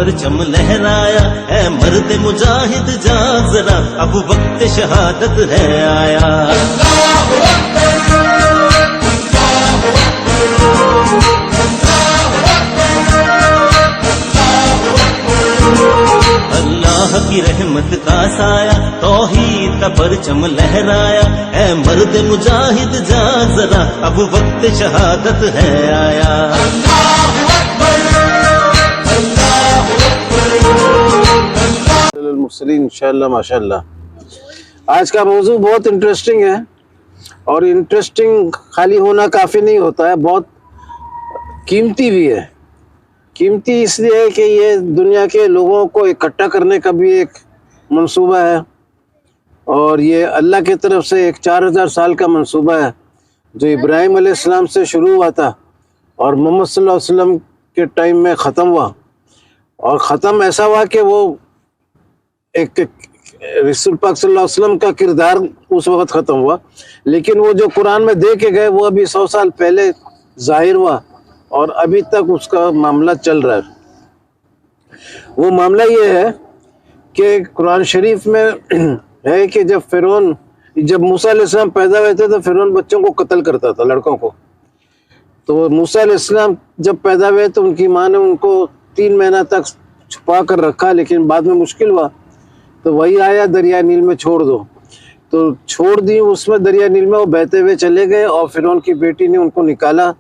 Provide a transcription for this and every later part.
پرچم لہرایا، اے مرد مجاہد جا ذرا، اب وقت شہادت ہے آیا۔ اللہ کی رحمت کا سایہ، توحید کا پرچم لہرایا، اے مرد مجاہد جا ذرا، اب وقت شہادت ہے آیا۔ المرسلین انشاءاللہ ماشاءاللہ۔ آج کا موضوع بہت انٹرسٹنگ ہے، اور انٹرسٹنگ خالی ہونا کافی نہیں ہوتا ہے، بہت قیمتی بھی ہے۔ قیمتی اس لیے ہے کہ یہ دنیا کے لوگوں کو اکٹھا کرنے کا بھی ایک منصوبہ ہے، اور یہ اللہ کی طرف سے ایک 4000 سال کا منصوبہ ہے جو ابراہیم علیہ السلام سے شروع ہوا تھا اور محمد صلی اللہ علیہ وسلم کے ٹائم میں ختم ہوا، اور ختم ایسا ہوا کہ وہ ایک رسول پاک صلی اللہ علیہ وسلم کا کردار اس وقت ختم ہوا، لیکن وہ جو قرآن میں دے کے گئے وہ ابھی 100 سال پہلے ظاہر ہوا، اور ابھی تک اس کا معاملہ چل رہا ہے۔ وہ معاملہ یہ ہے کہ قرآن شریف میں ہے کہ جب موسیٰ علیہ السلام پیدا ہوئے تھے تو فرعون بچوں کو قتل کرتا تھا، لڑکوں کو۔ تو موسیٰ علیہ السلام جب پیدا ہوئے تو ان کی ماں نے ان کو 3 مہینہ تک چھپا کر رکھا، لیکن بعد میں مشکل ہوا تو وہی آیا دریا نیل میں چھوڑ دو، تو چھوڑ دی اس میں دریا نیل میں، وہ بہتے ہوئے چلے گئے، اور فرعون کی بیٹی نے ان کو نکالا،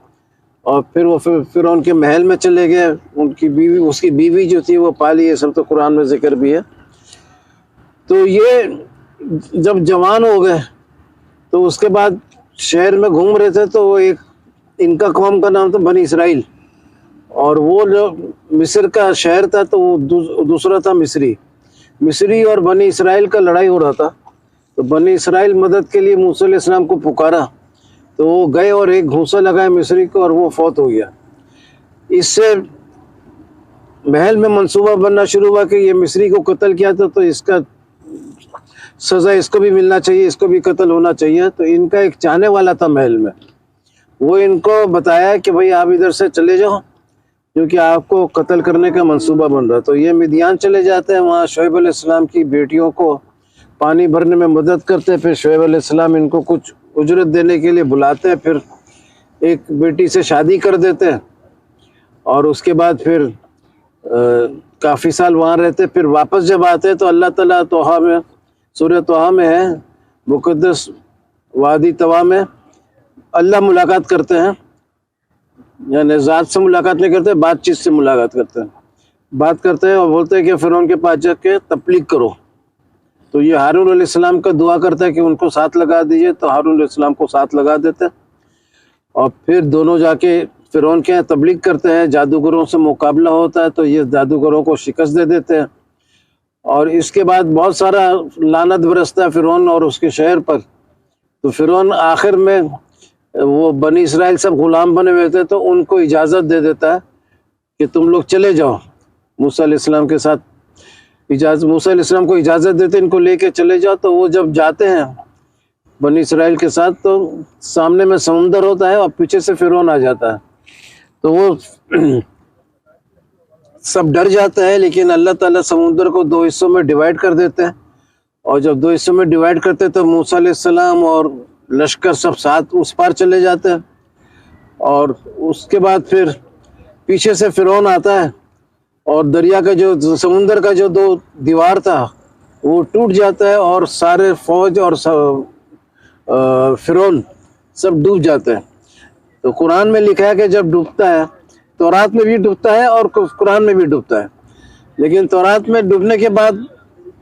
اور پھر وہ فرعون کے محل میں چلے گئے، اس کی بیوی جو تھی وہ پالی، یہ سب تو قرآن میں ذکر بھی ہے۔ تو یہ جب جوان ہو گئے تو اس کے بعد شہر میں گھوم رہے تھے، تو وہ ایک ان کا قوم کا نام تھا بنی اسرائیل، اور وہ جو مصر کا شہر تھا تو وہ دوسرا تھا مصری اور بنی اسرائیل کا لڑائی ہو رہا تھا، تو بنی اسرائیل مدد کے لیے موسیٰ علیہ السلام کو پکارا، تو وہ گئے اور ایک گھونسا لگایا مصری کو، اور وہ فوت ہو گیا۔ اس سے محل میں منصوبہ بننا شروع ہوا کہ یہ مصری کو قتل کیا تھا تو اس کا سزا اس کو بھی ملنا چاہیے، اس کو بھی قتل ہونا چاہیے۔ تو ان کا ایک چاہنے والا تھا محل میں، وہ ان کو بتایا کہ بھائی آپ ادھر سے چلے جاؤ کیونکہ آپ کو قتل کرنے کا منصوبہ بن رہا ہے۔ تو یہ مدیان چلے جاتے ہیں، وہاں شعیب علیہ السلام کی بیٹیوں کو پانی بھرنے میں مدد کرتے ہیں، پھر شعیب علیہ السلام ان کو کچھ اجرت دینے کے لیے بلاتے ہیں، پھر ایک بیٹی سے شادی کر دیتے ہیں، اور اس کے بعد پھر کافی سال وہاں رہتے، پھر واپس جب آتے ہیں تو اللہ تعالیٰ طٰہٰ میں، سورہ طٰہٰ میں ہے، مقدس وادی طوا میں اللہ ملاقات کرتے ہیں، یعنی ذات سے ملاقات نہیں کرتے، بات چیت سے ملاقات کرتے ہیں، بات کرتے ہیں اور بولتے ہیں کہ فرعون کے پاس جا کے تبلیغ کرو۔ تو یہ ہارون علیہ السلام کا دعا کرتا ہے کہ ان کو ساتھ لگا دیجئے، تو ہارون علیہ السلام کو ساتھ لگا دیتے ہیں، اور پھر دونوں جا کے فرعون کے یہاں تبلیغ کرتے ہیں، جادوگروں سے مقابلہ ہوتا ہے تو یہ جادوگروں کو شکست دے دیتے ہیں، اور اس کے بعد بہت سارا لعنت برستا ہے فرعون اور اس کے شہر پر۔ تو فرعون آخر میں وہ بنی اسرائیل سب غلام بنے ہوئے تھے تو ان کو اجازت دے دیتا ہے کہ تم لوگ چلے جاؤ موسیٰ علیہ السلام کے ساتھ، موسیٰ علیہ السلام کو اجازت دیتے ان کو لے کے چلے جاؤ۔ تو وہ جب جاتے ہیں بنی اسرائیل کے ساتھ تو سامنے میں سمندر ہوتا ہے اور پیچھے سے فرعون آ جاتا ہے، تو وہ سب ڈر جاتا ہے، لیکن اللہ تعالیٰ سمندر کو 2 حصوں میں ڈیوائیڈ کر دیتے ہیں، اور جب 2 حصوں میں ڈیوائیڈ کرتے تو موسیٰ علیہ السلام اور لشکر سب ساتھ اس پار چلے جاتے ہیں، اور اس کے بعد پھر پیچھے سے فرعون آتا ہے، اور دریا کا جو سمندر کا جو 2 دیوار تھا وہ ٹوٹ جاتا ہے، اور سارے فوج اور فرعون سب ڈوب جاتے ہیں۔ تو قرآن میں لکھا ہے کہ جب ڈوبتا ہے، تورات میں بھی ڈوبتا ہے اور قرآن میں بھی ڈوبتا ہے، لیکن تورات میں ڈوبنے کے بعد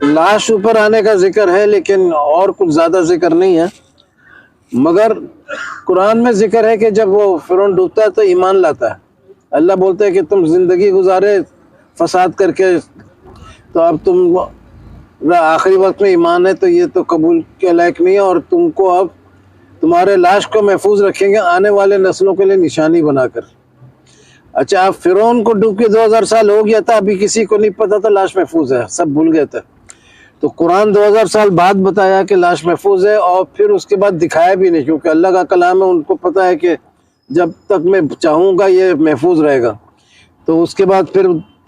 لاش اوپر آنے کا ذکر ہے، لیکن اور کچھ زیادہ ذکر نہیں ہے، مگر قرآن میں ذکر ہے کہ جب وہ فرعون ڈوبتا ہے تو ایمان لاتا ہے۔ اللہ بولتا ہے کہ تم زندگی گزارے فساد کر کے، تو اب تم آخری وقت میں ایمان ہے تو یہ تو قبول کے لائق نہیں ہے، اور تم کو اب تمہارے لاش کو محفوظ رکھیں گے آنے والے نسلوں کے لیے نشانی بنا کر۔ اچھا، آپ فرعون کو ڈوب کے 2000 سال ہو گیا تھا، ابھی کسی کو نہیں پتا تھا لاش محفوظ ہے، سب بھول گئے تھے، تو قرآن 2000 سال بعد بتایا کہ لاش محفوظ ہے، اور پھر اس کے بعد دکھایا بھی نہیں، کیونکہ اللہ کا کلام ہے، ان کو پتا ہے کہ جب تک میں چاہوں گا یہ محفوظ رہے گا۔ تو اس کے بعد پھر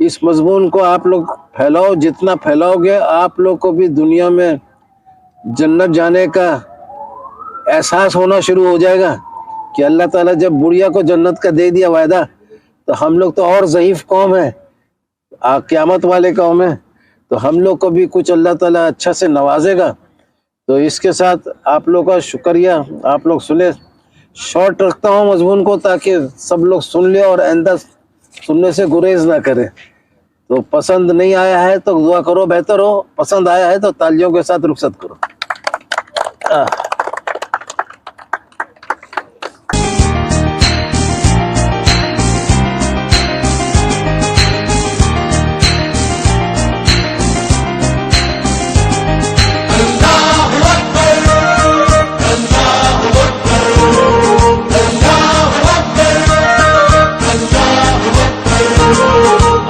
اس مضمون کو آپ لوگ پھیلاؤ، جتنا پھیلاؤ گے آپ لوگ کو بھی دنیا میں جنت جانے کا احساس ہونا شروع ہو جائے گا کہ اللہ تعالیٰ جب بڑھیا کو جنت کا دے دیا وعدہ، تو ہم لوگ تو اور ضعیف قوم ہے، قیامت والے قوم ہے، تو ہم لوگ کو بھی کچھ اللہ تعالیٰ اچھا سے نوازے گا۔ تو اس کے ساتھ آپ لوگ کا شکریہ، آپ لوگ سنے، شارٹ رکھتا ہوں مضمون کو تاکہ سب لوگ سن لے اور آئندہ سننے سے گریز نہ کرے۔ تو پسند نہیں آیا ہے تو دعا کرو بہتر ہو، پسند آیا ہے تو تالیوں کے ساتھ رخصت کرو۔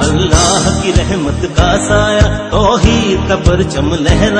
اللہ کی رحمت کا سایہ توحید کا پرچم لہرا